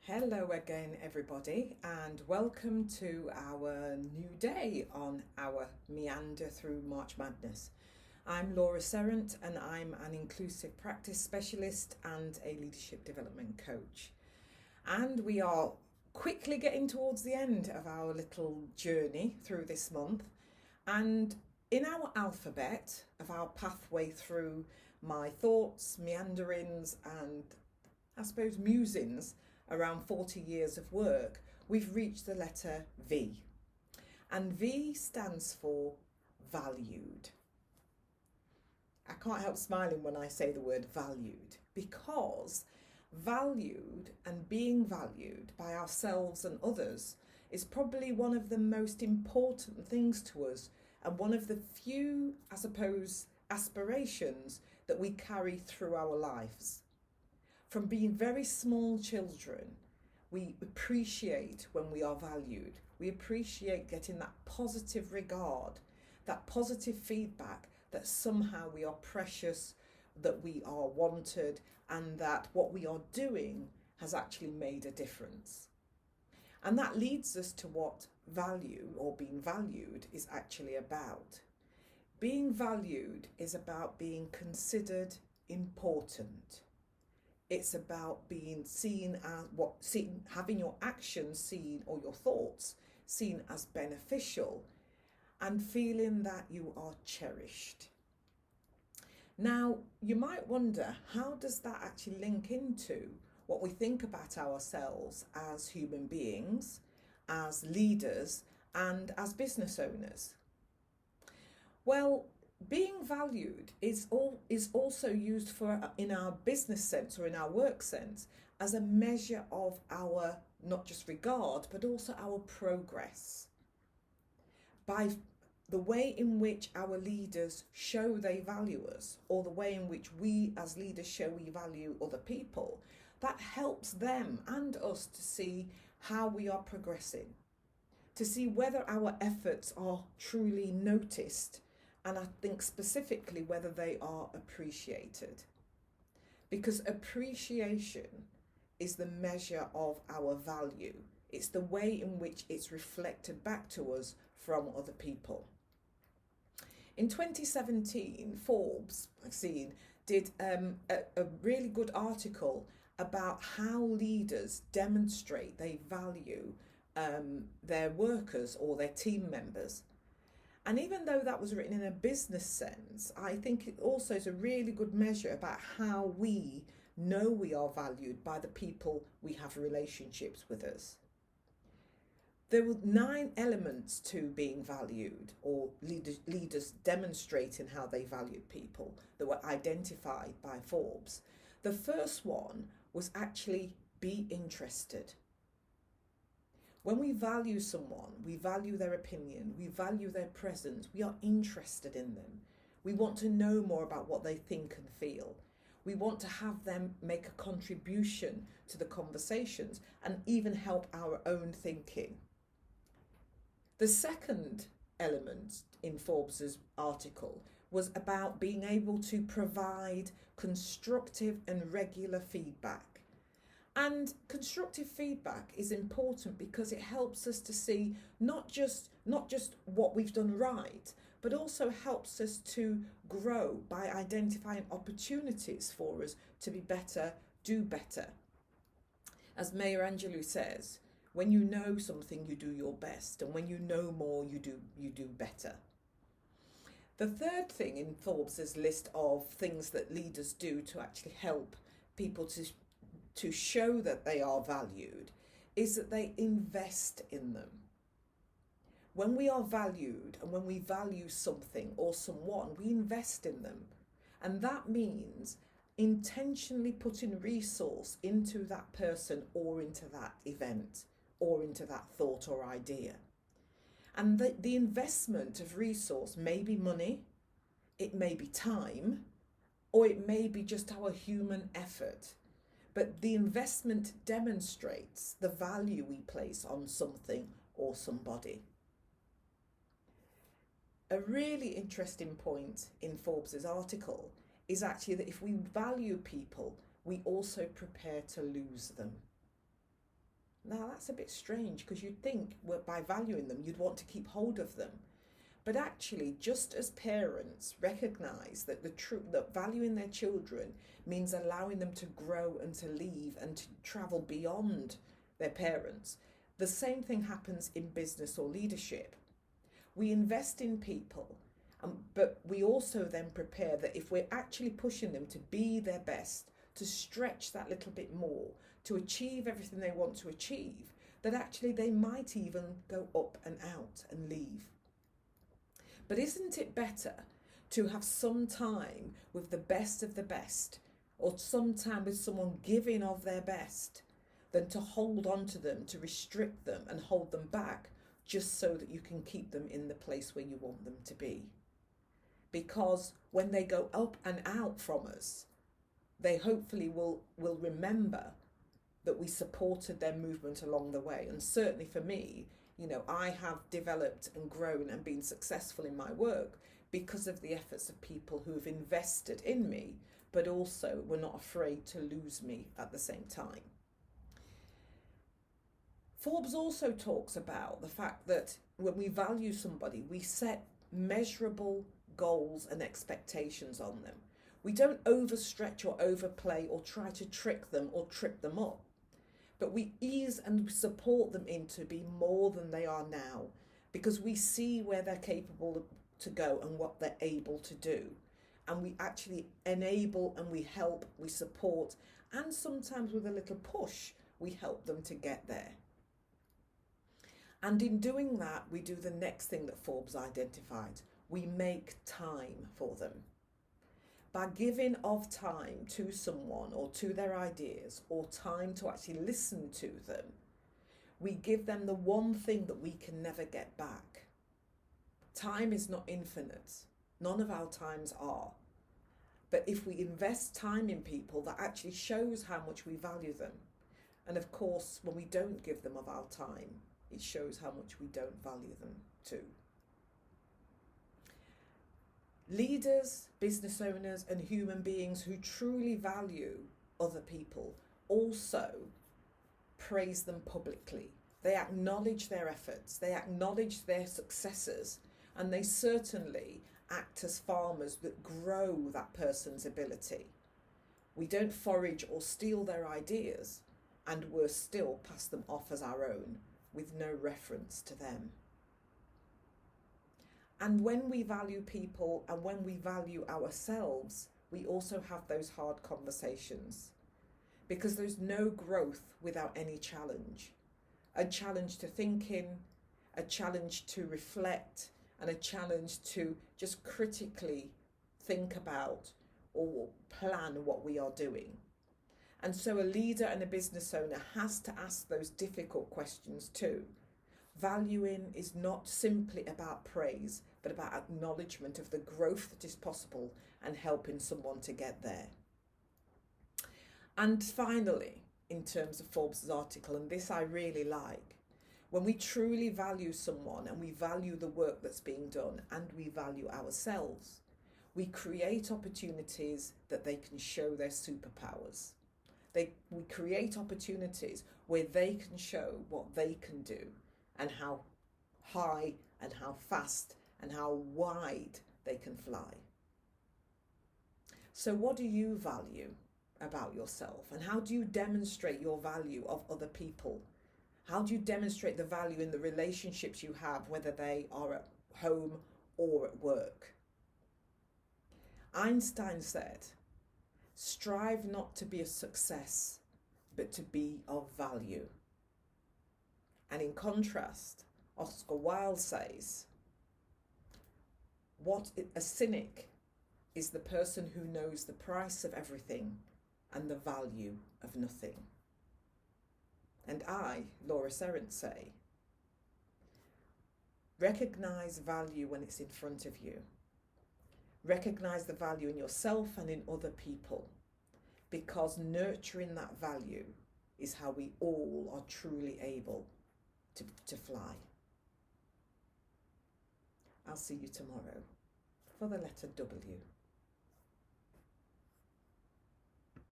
Hello again, everybody, and welcome to our new day on our meander through March Madness. I'm Laura Serrant, and I'm an inclusive practice specialist and a leadership development coach. And we are quickly getting towards the end of our little journey through this month. And in our alphabet of our pathway through my thoughts, meanderings, and I suppose musings around 40 years of work, we've reached the letter V. And V stands for valued. I can't help smiling when I say the word valued, because valued and being valued by ourselves and others is probably one of the most important things to us, and one of the few, I suppose, aspirations that we carry through our lives. From being very small children, we appreciate when we are valued. We appreciate getting that positive regard, that positive feedback that somehow we are precious, that we are wanted, and that what we are doing has actually made a difference. And that leads us to what value or being valued is actually about. Being valued is about being considered important. It's about being seen as having your actions seen or your thoughts seen as beneficial, and feeling that you are cherished. Now, you might wonder, how does that actually link into what we think about ourselves as human beings, as leaders, and as business owners? Well, being valued is also used for in our business sense or in our work sense as a measure of our not just regard but also our progress. By the way in which our leaders show they value us, or the way in which we as leaders show we value other people, that helps them and us to see how we are progressing, to see whether our efforts are truly noticed, and I think specifically whether they are appreciated. Because appreciation is the measure of our value. It's the way in which it's reflected back to us from other people. In 2017, Forbes magazine did a really good article about how leaders demonstrate they value their workers or their team members. And even though that was written in a business sense, I think it also is a really good measure about how we know we are valued by the people we have relationships with us. There were 9 elements to being valued, or leaders demonstrating how they valued people, that were identified by Forbes. The first one was actually be interested. When we value someone, we value their opinion, we value their presence, we are interested in them. We want to know more about what they think and feel. We want to have them make a contribution to the conversations and even help our own thinking. The second element in Forbes's article was about being able to provide constructive and regular feedback. And constructive feedback is important because it helps us to see not just what we've done right, but also helps us to grow by identifying opportunities for us to be better, do better. As Maya Angelou says, when you know something, you do your best, and when you know more, you do better. The third thing in Forbes's list of things that leaders do to actually help people to show that they are valued is that they invest in them. When we are valued and when we value something or someone, we invest in them. And that means intentionally putting resource into that person or into that event or into that thought or idea. And the investment of resource may be money, it may be time, or it may be just our human effort. But the investment demonstrates the value we place on something or somebody. A really interesting point in Forbes's article is actually that if we value people, we also prepare to lose them. Now that's a bit strange, because you'd think by valuing them, you'd want to keep hold of them. But actually, just as parents recognise that that valuing their children means allowing them to grow and to leave and to travel beyond their parents, the same thing happens in business or leadership. We invest in people, but we also then prepare that if we're actually pushing them to be their best, to stretch that little bit more, to achieve everything they want to achieve, that actually they might even go up and out and leave. But isn't it better to have some time with the best of the best, or some time with someone giving of their best, than to hold on to them, to restrict them and hold them back just so that you can keep them in the place where you want them to be? Because when they go up and out from us, they hopefully will remember that we supported their movement along the way. And certainly for me, I have developed and grown and been successful in my work because of the efforts of people who have invested in me, but also were not afraid to lose me at the same time. Forbes also talks about the fact that when we value somebody, we set measurable goals and expectations on them. We don't overstretch or overplay or try to trick them or trip them up. But we ease and support them into be more than they are now, because we see where they're capable to go and what they're able to do. And we actually enable and we help, we support, and sometimes with a little push, we help them to get there. And in doing that, we do the next thing that Forbes identified. We make time for them. By giving of time to someone or to their ideas, or time to actually listen to them, we give them the one thing that we can never get back. Time is not infinite. None of our times are. But if we invest time in people, that actually shows how much we value them. And of course, when we don't give them of our time, it shows how much we don't value them too. Leaders, business owners, and human beings who truly value other people also praise them publicly. They acknowledge their efforts, they acknowledge their successes, and they certainly act as farmers that grow that person's ability. We don't forage or steal their ideas, and worse still, pass them off as our own with no reference to them. And when we value people and when we value ourselves, we also have those hard conversations, because there's no growth without any challenge. A challenge to thinking, a challenge to reflect, and a challenge to just critically think about or plan what we are doing. And so a leader and a business owner has to ask those difficult questions too. Valuing is not simply about praise, but about acknowledgement of the growth that is possible and helping someone to get there. And finally, in terms of Forbes' article, and this I really like, when we truly value someone and we value the work that's being done and we value ourselves, we create opportunities that they can show their superpowers. We create opportunities where they can show what they can do and how high and how fast and how wide they can fly. So what do you value about yourself, and how do you demonstrate your value of other people? How do you demonstrate the value in the relationships you have, whether they are at home or at work? Einstein said, "Strive not to be a success, but to be of value." And in contrast, Oscar Wilde says, "What a cynic is the person who knows the price of everything and the value of nothing." And I, Laura Serrant, say, recognise value when it's in front of you. Recognise the value in yourself and in other people, because nurturing that value is how we all are truly able to fly. I'll see you tomorrow for the letter W.